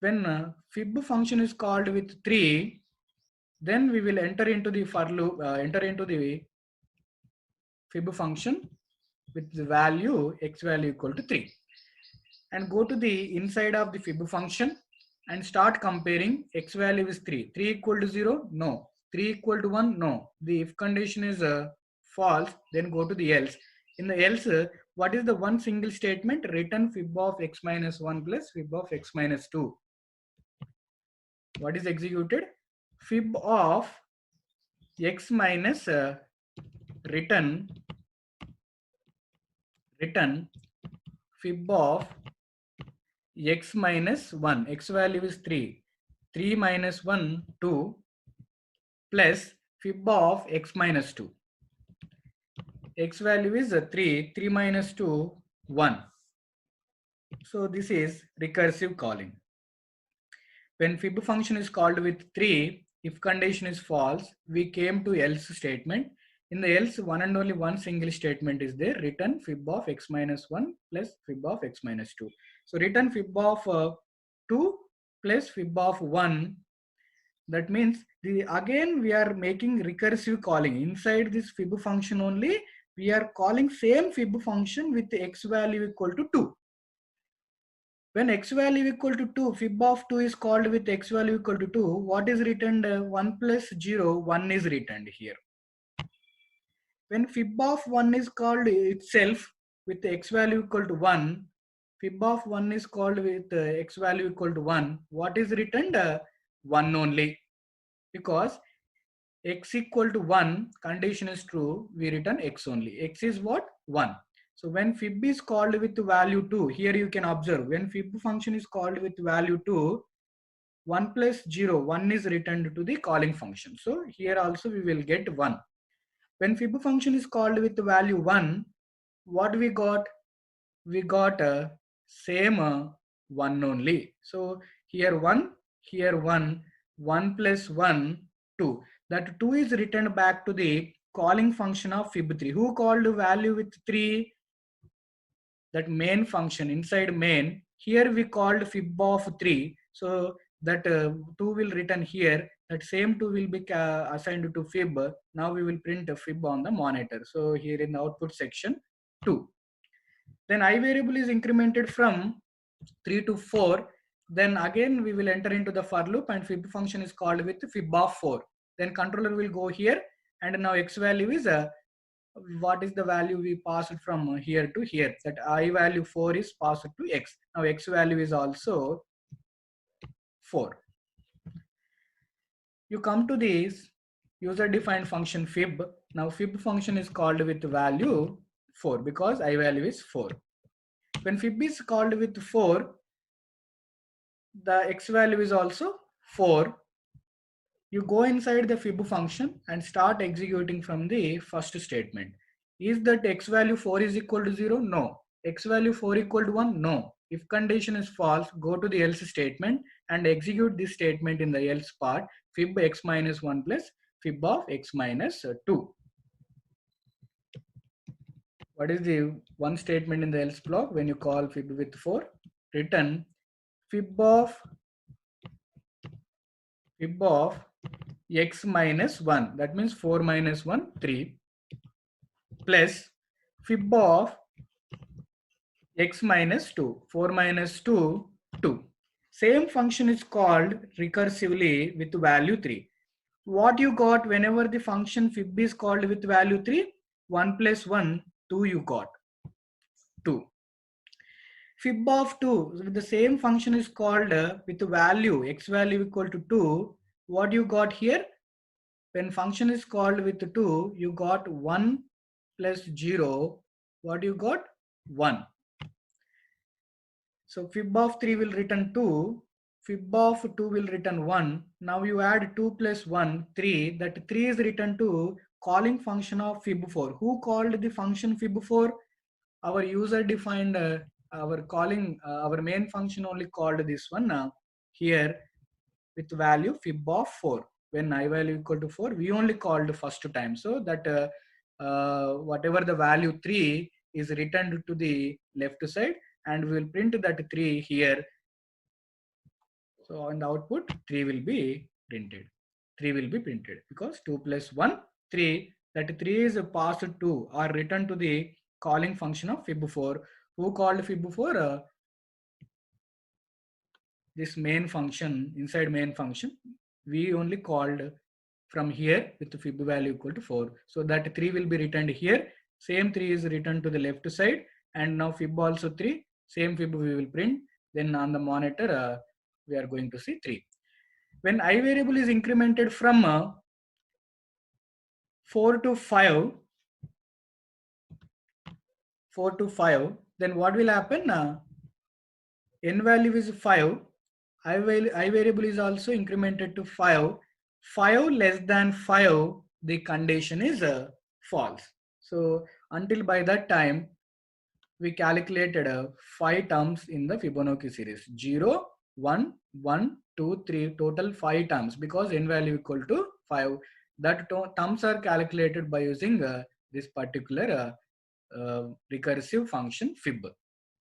When fib function is called with 3, then we will enter into the for loop, enter into the fib function with the value x value equal to 3 and go to the inside of the fib function and start comparing. X value is 3. 3 equal to 0? No. 3 equal to 1? No. The if condition is false, then go to the else. In the else, what is the one single statement? Return fib of x minus 1 plus fib of x minus 2. What is executed? Fib of x minus return fib of x minus 1. X value is 3. 3 minus 1, 2 plus fib of x minus 2. X value is 3. 3 minus 2, 1. So this is recursive calling. When fib function is called with 3, if condition is false, we came to else statement. In the else, one and only one single statement is there. Return fib of x minus 1 plus fib of x minus 2. So return fib of 2 plus fib of 1. That means again we are making recursive calling. Inside this fib function only, we are calling same fib function with x value equal to 2. When x value equal to 2, fib of 2 is called with x value equal to 2. What is returned? 1 plus 0, 1 is returned here. When fib of 1 is called itself with x value equal to 1, fib of 1 is called with x value equal to 1. What is returned? 1 only. Because x equal to 1, condition is true, we return x only. X is what? 1. So when fib is called with value 2, here you can observe, when fib function is called with value 2, 1 plus 0, 1 is returned to the calling function. So here also we will get 1. When fib function is called with value 1, what we got? We got a same 1 only. So here 1, here 1, 1 plus 1, 2. That 2 is returned back to the calling function of fib3. Who called value with 3? That main function inside main. Here we called fib of 3. So that 2 will return here. That same 2 will be assigned to fib. Now we will print a fib on the monitor. So here in the output section 2. Then I variable is incremented from 3 to 4. Then again we will enter into the for loop and fib function is called with fib of 4. Then controller will go here and now x value is what is the value we passed from here to here? That I value 4 is passed to x. Now x value is also 4. You come to this user defined function fib. Now fib function is called with value 4 because I value is 4. When fib is called with 4, the x value is also 4. You go inside the fib function and start executing from the first statement. Is that x value 4 is equal to 0? No. X value 4 equal to 1? No. If condition is false, go to the else statement and execute this statement in the else part, fib x minus 1 plus fib of x minus 2. What is the one statement in the else block when you call fib with 4? Return fib of x minus 1, that means 4 minus 1, 3, plus fib of x minus 2, 4 minus 2, 2. Same function is called recursively with value 3. What you got whenever the function fib is called with value 3? 1 plus 1, 2 you got, 2. Fib of 2, the same function is called with value, x value equal to 2. What you got here? When function is called with 2, you got 1 plus 0. What you got? 1. So fib of 3 will return 2. Fib of 2 will return 1. Now you add 2 plus 1, 3. That 3 is returned to calling function of fib 4. Who called the function fib 4? Our user defined our main function only called this one here with value fib of 4. When I value equal to 4, we only called first time, so that whatever the value 3 is returned to the left side, and we will print that 3 here. So in the output 3 will be printed. 3 will be printed because 2 plus 1, 3. That 3 is passed to or returned to the calling function of fib 4. Who called fib 4? This main function. Inside main function, we only called from here with the fib value equal to 4. So that 3 will be returned here. Same 3 is returned to the left side, and now fib also 3. Same fib we will print. Then on the monitor, we are going to see 3. When I variable is incremented from 4 to 5, then what will happen? N value is 5. I variable is also incremented to 5. 5 less than 5, the condition is false. So until by that time, we calculated 5 terms in the Fibonacci series. 0, 1, 1, 2, 3, total 5 terms because n value equal to 5. That terms are calculated by using this particular recursive function fib.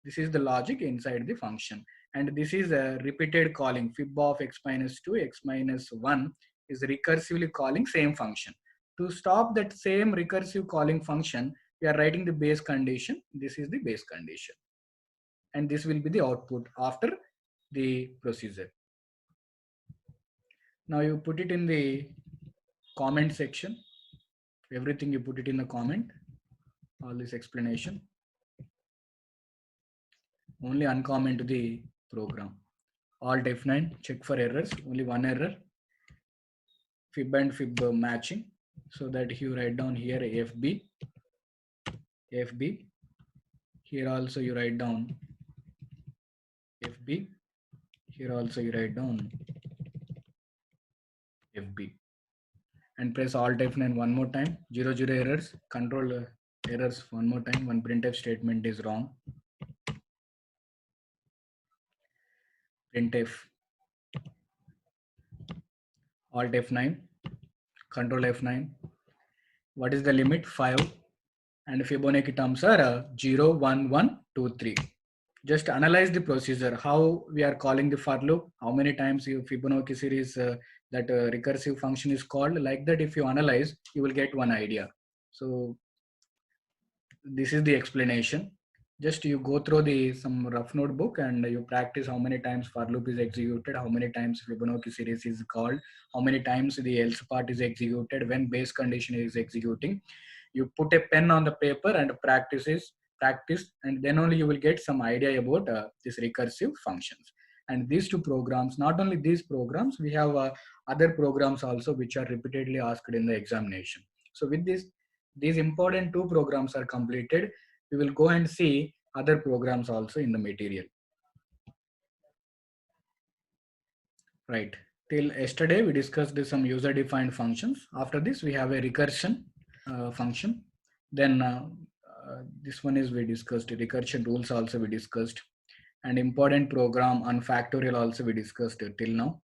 This is the logic inside the function, and this is a repeated calling. Fib of x minus 2, x minus 1 is recursively calling same function. To stop that same recursive calling function, we are writing the base condition. This is the base condition, and this will be the output after the procedure. Now you put it in the comment section. Everything you put it in the comment, all this explanation. Only uncomment the program. Alt F9, check for errors, only one error. Fib and fib matching, so that you write down here FB. Here also you write down FB. Here also you write down FB. And press Alt F9 one more time. 0 errors. Control errors one more time. One printf statement is wrong. Printf. Alt F9. Control F9. What is the limit? 5. And Fibonacci terms are 0, 1, 1, 2, 3. Just analyze the procedure, how we are calling the for loop, how many times your Fibonacci series that recursive function is called. Like that, if you analyze, you will get one idea. So this is the explanation. Just you go through some rough notebook and you practice how many times for loop is executed, how many times Fibonacci series is called, how many times the else part is executed when base condition is executing. You put a pen on the paper and practice, and then only you will get some idea about these recursive functions. And these two programs, not only these programs, we have other programs also which are repeatedly asked in the examination. So with this, these important two programs are completed. We will go and see other programs also in the material. Right. Till yesterday, we discussed some user-defined functions. After this, we have a recursion function. Then this one is we discussed recursion rules also we discussed, and important program and factorial also we discussed till now.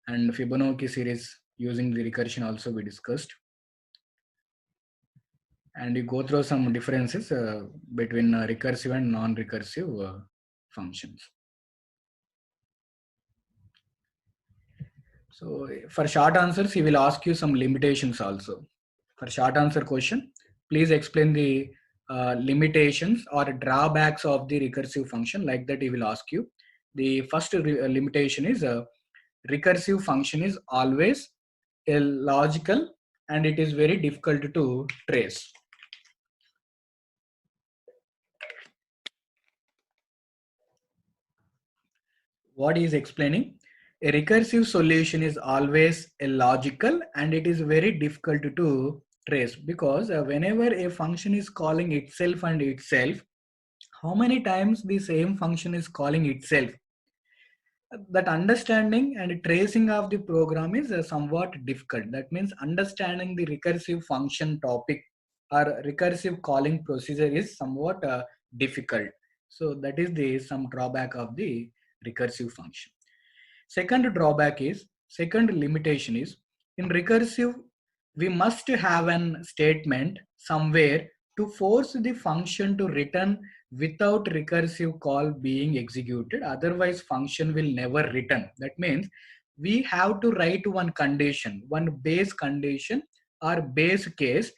And Fibonacci series using the recursion also we discussed. And you go through some differences between recursive and non-recursive functions. So for short answers, he will ask you some limitations also. For short answer question, please explain the limitations or drawbacks of the recursive function. Like that, he will ask you. The first limitation is recursive function is always illogical and it is very difficult to trace. What he is explaining? A recursive solution is always illogical and it is very difficult to trace, because whenever a function is calling itself and itself, how many times the same function is calling itself, that understanding and tracing of the program is somewhat difficult. That means understanding the recursive function topic or recursive calling procedure is somewhat difficult. So that is the some drawback of the recursive function. Second limitation is, in recursive, we must have an statement somewhere to force the function to return without recursive call being executed. Otherwise, function will never return. That means we have to write one condition, one base condition or base case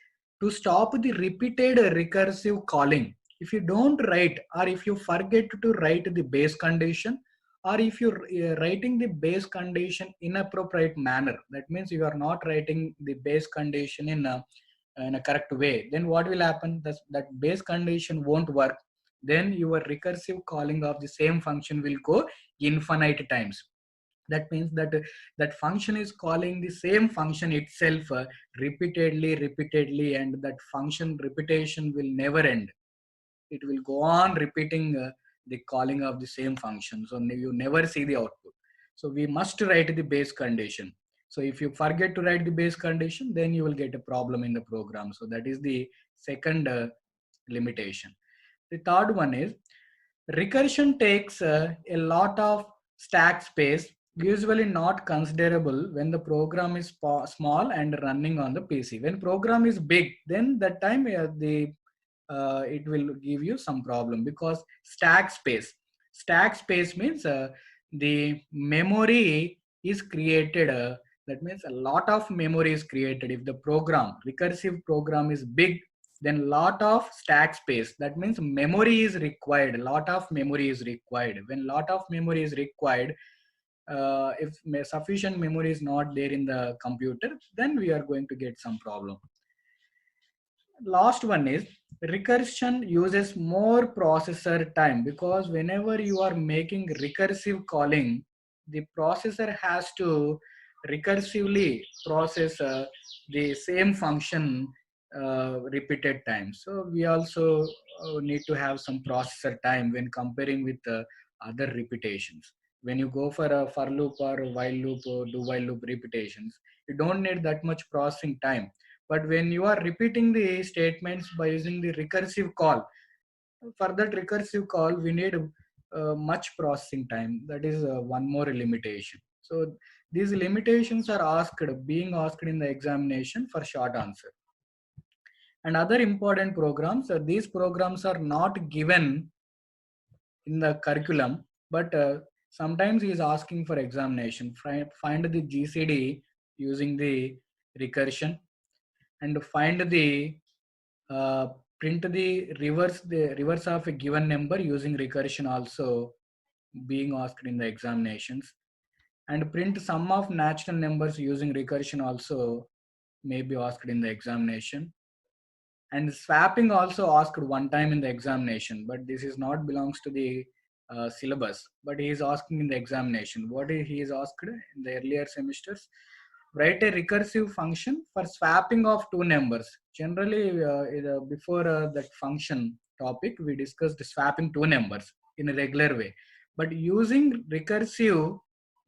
to stop the repeated recursive calling. If you don't write, or if you forget to write the base condition, or if you're writing the base condition in appropriate manner, that means you are not writing the base condition in a correct way, then what will happen? That base condition won't work. Then your recursive calling of the same function will go infinite times. That means that that function is calling the same function itself repeatedly, and that function repetition will never end. It will go on repeating the calling of the same function. So you never see the output. So we must write the base condition. So if you forget to write the base condition, then you will get a problem in the program. So that is the second limitation. The third one is, recursion takes a lot of stack space, usually not considerable when the program is small and running on the PC. When program is big, then that time it will give you some problem, because stack space means the memory is created. That means a lot of memory is created. If the recursive program is big, then lot of stack space, that means memory is required. Lot of memory is required. When lot of memory is required, if sufficient memory is not there in the computer, then we are going to get some problem. Last one is, recursion uses more processor time, because whenever you are making recursive calling, the processor has to recursively process the same function repeated times. So we also need to have some processor time when comparing with other repetitions. When you go for a for loop or a while loop or do while loop repetitions, you don't need that much processing time. But when you are repeating the statements by using the recursive call, for that recursive call, we need much processing time. That is one more limitation. So these limitations are being asked in the examination for short answer. And other important programs, these programs are not given in the curriculum, but sometimes he is asking for examination. Find the GCD using the recursion, and find the uh, print the reverse of a given number using recursion also being asked in the examinations, and print sum of natural numbers using recursion also may be asked in the examination. And swapping also asked one time in the examination, but this is not belongs to the syllabus, but he is asking in the examination. What he is asked in the earlier semesters? Write a recursive function for swapping of two numbers. Generally, before that function topic, we discussed swapping two numbers in a regular way. But using recursive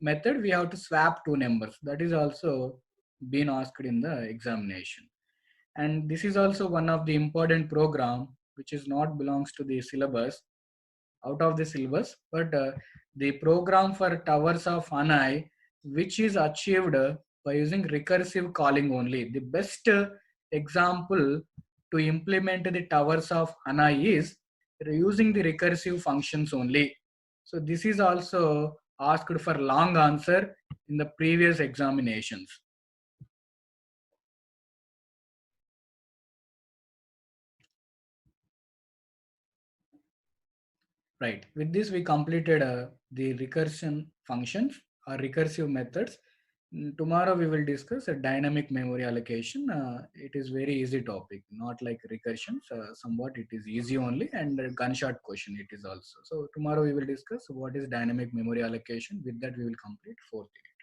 method, we have to swap two numbers. That is also been asked in the examination. And this is also one of the important program which is not belongs to the syllabus, out of the syllabus, but the program for towers of Hanai, which is achieved by using recursive calling only. The best example to implement the towers of Hanai is using the recursive functions only. So this is also asked for long answer in the previous examinations. Right. With this, we completed the recursion functions or recursive methods. Tomorrow we will discuss a dynamic memory allocation. It is very easy topic, not like recursions. Somewhat it is easy only, and a gunshot question it is also. So tomorrow we will discuss what is dynamic memory allocation. With that, we will complete fourth unit.